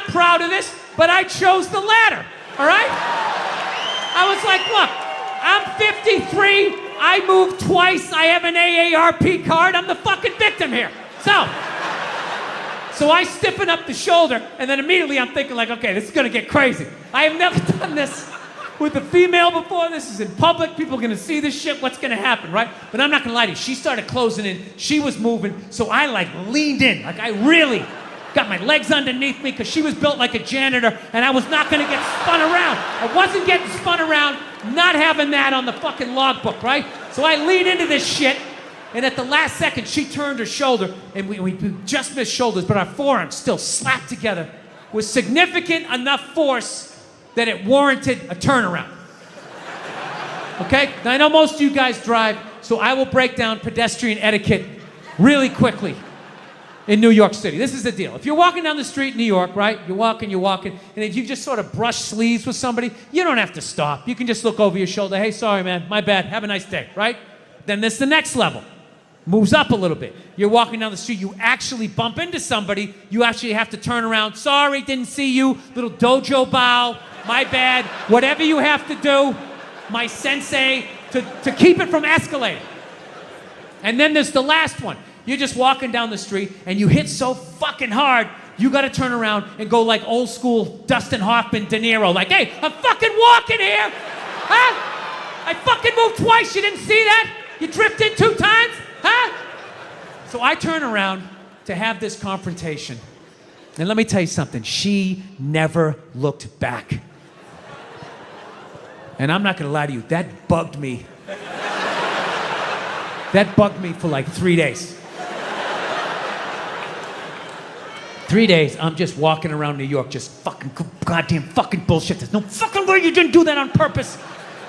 not proud of this, but I chose the latter, all right? I was like, look, I'm 53, I moved twice, I have an AARP card, I'm the fucking victim here. So I stiffen up the shoulder, and then immediately I'm thinking like, okay, this is gonna get crazy. I have never done this with a female before. This is in public, people are gonna see this shit, what's gonna happen, right? But I'm not gonna lie to you, she started closing in, she was moving, so I like leaned in, like I really got my legs underneath me because she was built like a janitor and I was not gonna get spun around. I wasn't getting spun around, not having that on the fucking logbook, right? So I leaned into this shit, and at the last second, she turned her shoulder, and we just missed shoulders, but our forearms still slapped together with significant enough force that it warranted a turnaround. Okay? Now, I know most of you guys drive, so I will break down pedestrian etiquette really quickly in New York City. This is the deal. If you're walking down the street in New York, right? You're walking, and if you just sort of brush sleeves with somebody, you don't have to stop. You can just look over your shoulder. Hey, sorry, man. My bad. Have a nice day, right? Then there's the next level. Moves up a little bit. You're walking down the street, you actually bump into somebody, you actually have to turn around. Sorry, didn't see you. Little dojo bow. My bad. Whatever you have to do, my sensei, to keep it from escalating. And then there's the last one. You're just walking down the street and you hit so fucking hard, you gotta turn around and go like old school Dustin Hoffman, De Niro, like, hey, I'm fucking walking here! Huh? I fucking moved twice, you didn't see that? You drifted 2 times? Huh? So I turn around to have this confrontation. And let me tell you something, she never looked back. And I'm not gonna lie to you, that bugged me. That bugged me for like 3 days. 3 days, I'm just walking around New York, just fucking goddamn fucking bullshit. There's no fucking way you didn't do that on purpose.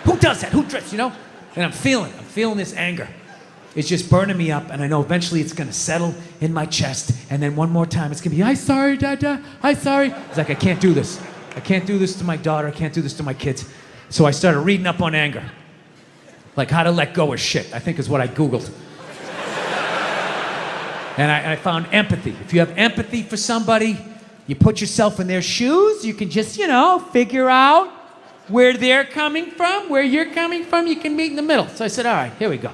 Who does that? Who drifts, you know? And I'm feeling this anger. It's just burning me up, and I know eventually it's gonna settle in my chest, and then one more time it's gonna be, I'm sorry, Dada, I'm sorry. It's like, I can't do this. I can't do this to my daughter, I can't do this to my kids. So I started reading up on anger. Like how to let go of shit, I think is what I Googled. And I found empathy. If you have empathy for somebody, you put yourself in their shoes, you can just, you know, figure out where they're coming from, where you're coming from, you can meet in the middle. So I said, all right, here we go.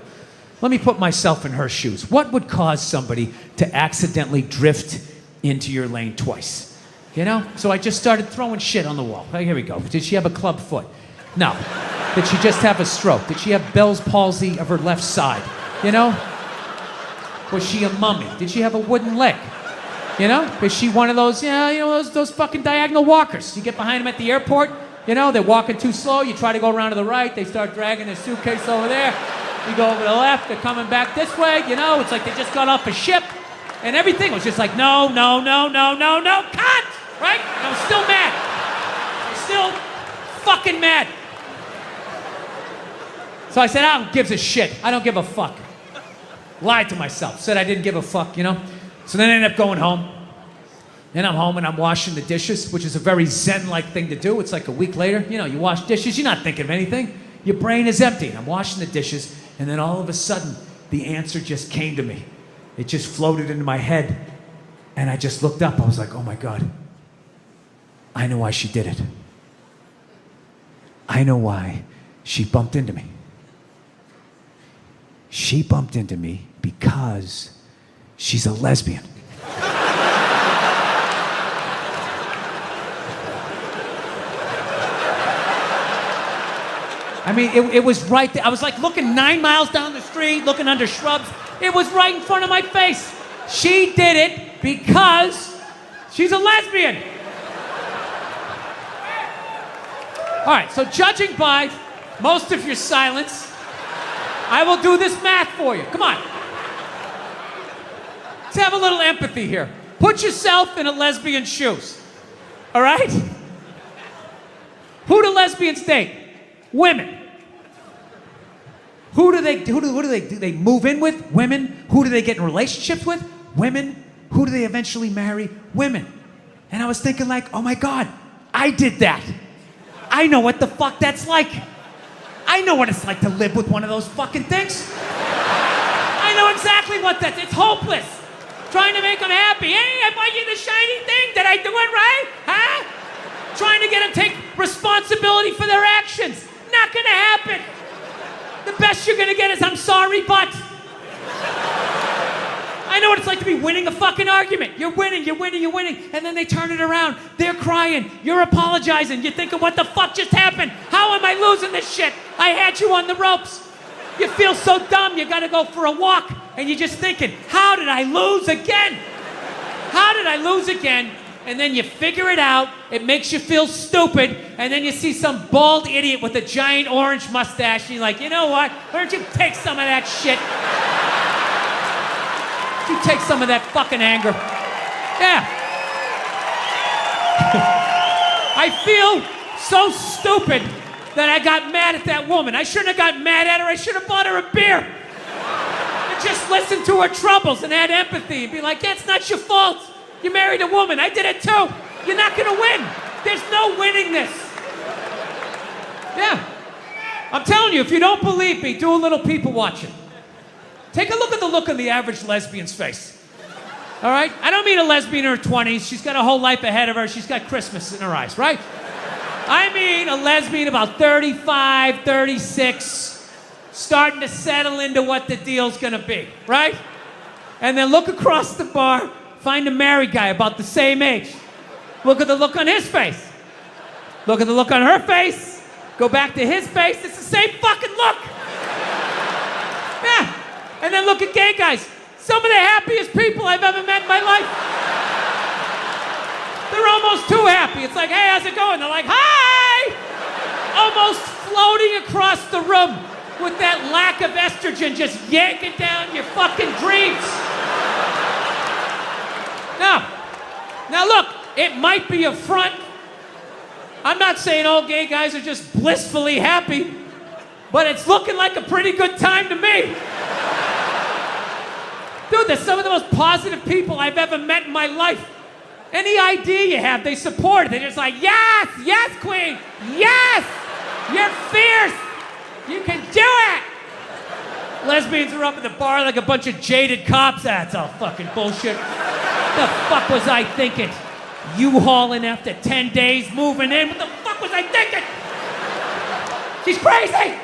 Let me put myself in her shoes. What would cause somebody to accidentally drift into your lane twice? You know? So I just started throwing shit on the wall. Oh, here we go. Did she have a club foot? No. Did she just have a stroke? Did she have Bell's palsy of her left side? You know? Was she a mummy? Did she have a wooden leg? You know? Is she one of those, yeah, you know, those fucking diagonal walkers? You get behind them at the airport, you know, they're walking too slow, you try to go around to the right, they start dragging their suitcase over there. You go over to the left, they're coming back this way, you know, it's like they just got off a ship, and everything was just like, no, cut! Right? And I'm still mad. I'm still fucking mad. So I said, I don't give a shit. I don't give a fuck. Lied to myself, said I didn't give a fuck, you know? So then I ended up going home. Then I'm home and I'm washing the dishes, which is a very Zen-like thing to do. It's like a week later, you know, you wash dishes, you're not thinking of anything. Your brain is empty. I'm washing the dishes, and then all of a sudden, the answer just came to me. It just floated into my head, and I just looked up. I was like, oh my God. I know why she did it. I know why she bumped into me. She bumped into me because she's a lesbian. I mean, it was right there. I was like looking 9 miles down the street, looking under shrubs. It was right in front of my face. She did it because she's a lesbian. All right, so judging by most of your silence, I will do this math for you. Come on. Let's have a little empathy here. Put yourself in a lesbian's shoes. All right? Who do lesbians date? Women. Who do they move in with? Women. Who do they get in relationships with? Women. Who do they eventually marry? Women. And I was thinking like, oh my God, I did that. I know what the fuck that's like. I know what it's like to live with one of those fucking things. I know exactly what it's hopeless. Trying to make them happy. Hey, I bought you the shiny thing. Did I do it right? Huh? trying to get them to take responsibility for their actions. Not gonna happen. The best you're gonna get is, I'm sorry, but. I know what it's like to be winning a fucking argument. You're winning, and then they turn it around. They're crying, you're apologizing. You're thinking, what the fuck just happened? How am I losing this shit? I had you on the ropes. You feel so dumb, you gotta go for a walk, and you're just thinking, how did I lose again? How did I lose again? And then you figure it out, it makes you feel stupid, and then you see some bald idiot with a giant orange mustache, and you're like, you know what? Why don't you take some of that shit? You take some of that fucking anger. Yeah. I feel so stupid that I got mad at that woman. I shouldn't have got mad at her. I should have bought her a beer. And just listened to her troubles and had empathy and be like, yeah, it's not your fault. You married a woman. I did it too. You're not going to win. There's no winning this. Yeah. I'm telling you, if you don't believe me, do a little people watching. Take a look at the look on the average lesbian's face. All right? I don't mean a lesbian in her 20s. She's got a whole life ahead of her. She's got Christmas in her eyes, right? I mean a lesbian about 35, 36, starting to settle into what the deal's gonna be, right? And then look across the bar, find a married guy about the same age. Look at the look on his face. Look at the look on her face. Go back to his face. It's the same fucking look. Yeah. And then look at gay guys. Some of the happiest people I've ever met in my life. They're almost too happy. It's like, hey, how's it going? They're like, hi! Almost floating across the room with that lack of estrogen just yanking down your fucking dreams. Now look, it might be a front. I'm not saying all gay guys are just blissfully happy, but it's looking like a pretty good time to me. Dude, they're some of the most positive people I've ever met in my life. Any idea you have, they support it. They're just like, yes, yes, queen, yes, you're fierce, you can do it. Lesbians are up at the bar like a bunch of jaded cops. That's all fucking bullshit. What the fuck was I thinking? U-hauling after 10 days, moving in. What the fuck was I thinking? She's crazy.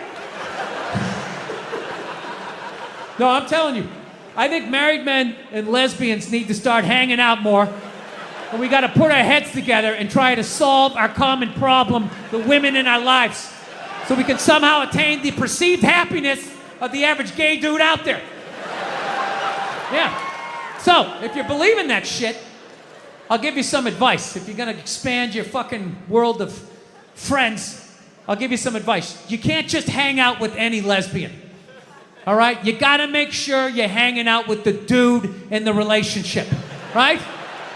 No, I'm telling you. I think married men and lesbians need to start hanging out more. And we gotta put our heads together and try to solve our common problem, the women in our lives, so we can somehow attain the perceived happiness of the average gay dude out there. Yeah. So, if you believe in that shit, I'll give you some advice. If you're gonna expand your fucking world of friends, I'll give you some advice. You can't just hang out with any lesbian. All right? You gotta make sure you're hanging out with the dude in the relationship, right?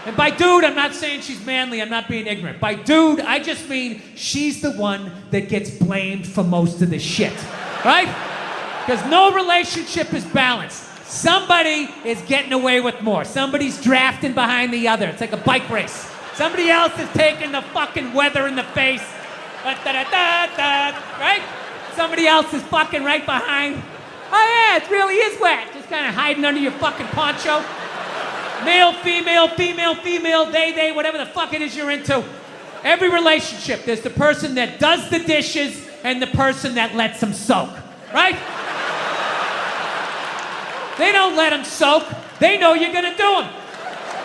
And by dude, I'm not saying she's manly, I'm not being ignorant. By dude, I just mean she's the one that gets blamed for most of the shit, right? Because no relationship is balanced. Somebody is getting away with more. Somebody's drafting behind the other. It's like a bike race. Somebody else is taking the fucking weather in the face. Right? Somebody else is fucking right behind. Oh yeah, it really is wet. Just kind of hiding under your fucking poncho. Male, female, female, female, they, whatever the fuck it is you're into. Every relationship, there's the person that does the dishes and the person that lets them soak, right? They don't let them soak. They know you're gonna do them.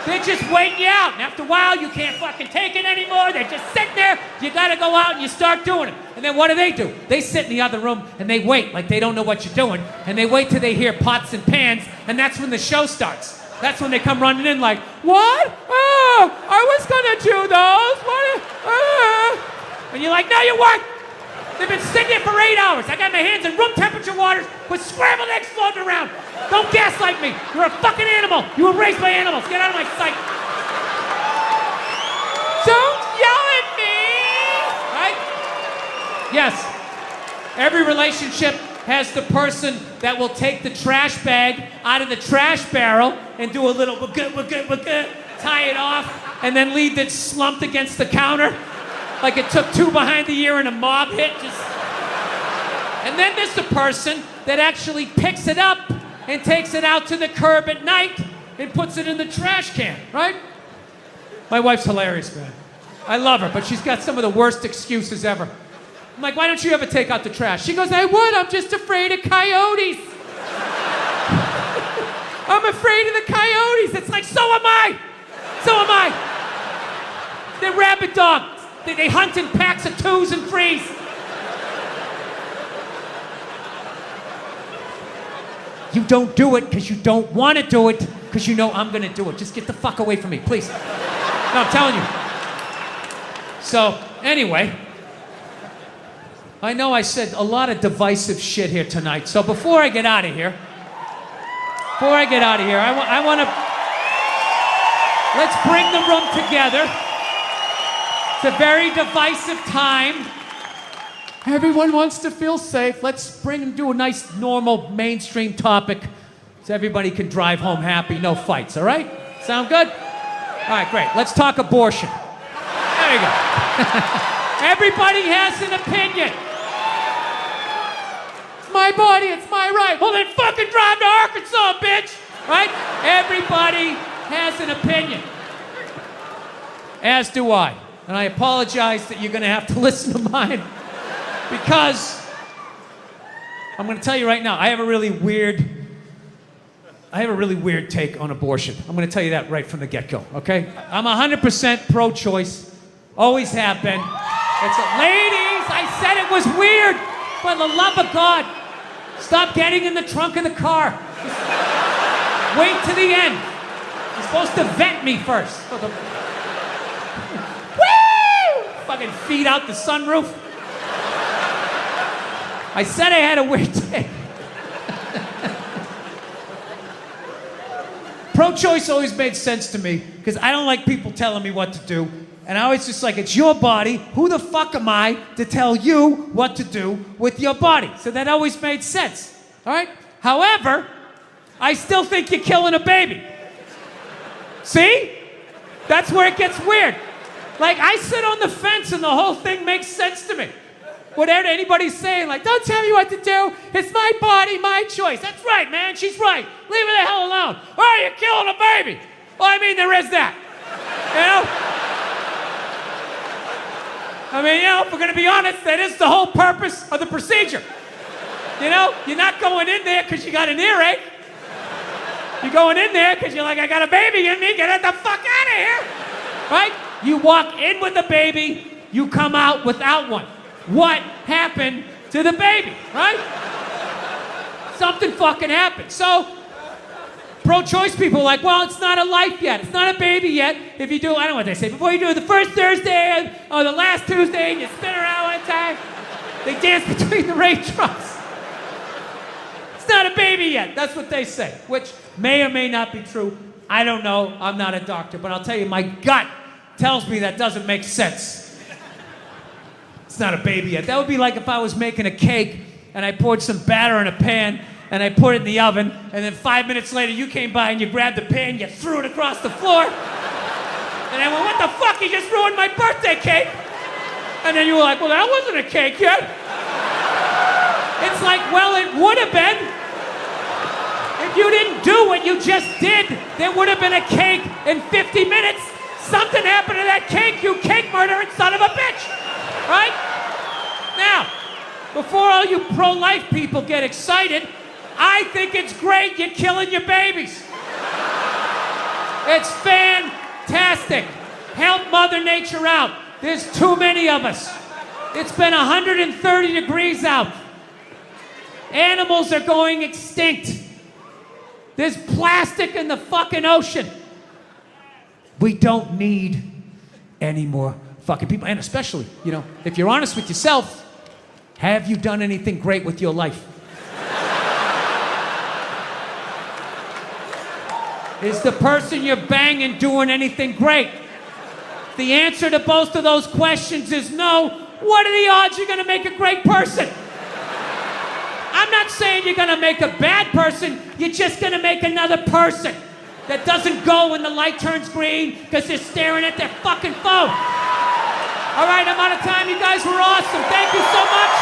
They're just waiting you out. And after a while, you can't fucking take it anymore. They're just sitting there. You gotta go out and you start doing it. And then what do? They sit in the other room and they wait like they don't know what you're doing. And they wait till they hear pots and pans, and that's when the show starts. That's when they come running in like, what? Oh, I was gonna do those. What? And you're like, no, you weren't. They've been sitting there for 8 hours. I got my hands in room temperature waters with scrambled eggs floating around. Don't gaslight me. You're a fucking animal. You were raised by animals. Get out of my sight. Don't yell at me. Right? Yes. Every relationship has the person that will take the trash bag out of the trash barrel and do a little tie it off, and then leave it slumped against the counter like it took two behind the ear and a mob hit. And then there's the person that actually picks it up and takes it out to the curb at night and puts it in the trash can, right? My wife's hilarious, man. I love her, but she's got some of the worst excuses ever. I'm like, why don't you ever take out the trash? She goes, I would, I'm just afraid of coyotes. I'm afraid of the coyotes. It's like, so am I. So am I. They're rabid dogs. They hunt in packs of 2s and 3s. You don't do it because you don't want to do it because you know I'm going to do it. Just get the fuck away from me, please. No, I'm telling you. So, anyway, I know I said a lot of divisive shit here tonight. So before I get out of here, I want to... Let's bring the room together. It's a very divisive time. Everyone wants to feel safe. Let's do a nice, normal, mainstream topic so everybody can drive home happy, no fights, all right? Sound good? All right, great. Let's talk abortion. There you go. Everybody has an opinion. It's my body, it's my right. Well, then fucking drive to Arkansas, bitch! Right? Everybody has an opinion. As do I. And I apologize that you're going to have to listen to mine. Because I'm going to tell you right now, I have a really weird take on abortion. I'm going to tell you that right from the get-go, okay? I'm 100% pro-choice. Always have been. Ladies, I said it was weird. For the love of God, stop getting in the trunk of the car. Just wait to the end. You're supposed to vet me first. Woo! Fucking feed out the sunroof. I said I had a weird take. Pro-choice always made sense to me because I don't like people telling me what to do. And I always just like, it's your body. Who the fuck am I to tell you what to do with your body? So that always made sense. All right? However, I still think you're killing a baby. See? That's where it gets weird. Like, I sit on the fence and the whole thing makes sense to me. Whatever anybody's saying, like, don't tell me what to do. It's my body, my choice. That's right, man. She's right. Leave her the hell alone. Oh, you're killing a baby. Well, I mean, there is that. You know? I mean, you know, if we're going to be honest, that is the whole purpose of the procedure. You know? You're not going in there because you got an earache. You're going in there because you're like, I got a baby in me. Get the fuck out of here. Right? You walk in with a baby. You come out without one. What happened to the baby, right? Something fucking happened. So, pro-choice people are like, well, it's not a life yet. It's not a baby yet. If you do, I don't know what they say, before you do it the first Thursday or the last Tuesday and you spin around one time, they dance between the raindrops. It's not a baby yet. That's what they say, which may or may not be true. I don't know. I'm not a doctor, but I'll tell you, my gut tells me that doesn't make sense. It's not a baby yet. That would be like if I was making a cake and I poured some batter in a pan and I put it in the oven and then 5 minutes later you came by and you grabbed the pan, you threw it across the floor and I went, what the fuck, you just ruined my birthday cake. And then you were like, well, that wasn't a cake yet. It's like, well, it would have been. If you didn't do what you just did, there would have been a cake in 50 minutes. Something happened to that cake, you cake murdering son of a bitch. Right? Now, before all you pro-life people get excited, I think it's great you're killing your babies. It's fantastic. Help Mother Nature out. There's too many of us. It's been 130 degrees out. Animals are going extinct. There's plastic in the fucking ocean. We don't need any more fucking people. And especially, you know, if you're honest with yourself, have you done anything great with your life? Is the person you're banging doing anything great? The answer to both of those questions is no. What are the odds you're gonna make a great person? I'm not saying you're gonna make a bad person, you're just gonna make another person that doesn't go when the light turns green because they're staring at their fucking phone. All right, I'm out of time. You guys were awesome. Thank you so much.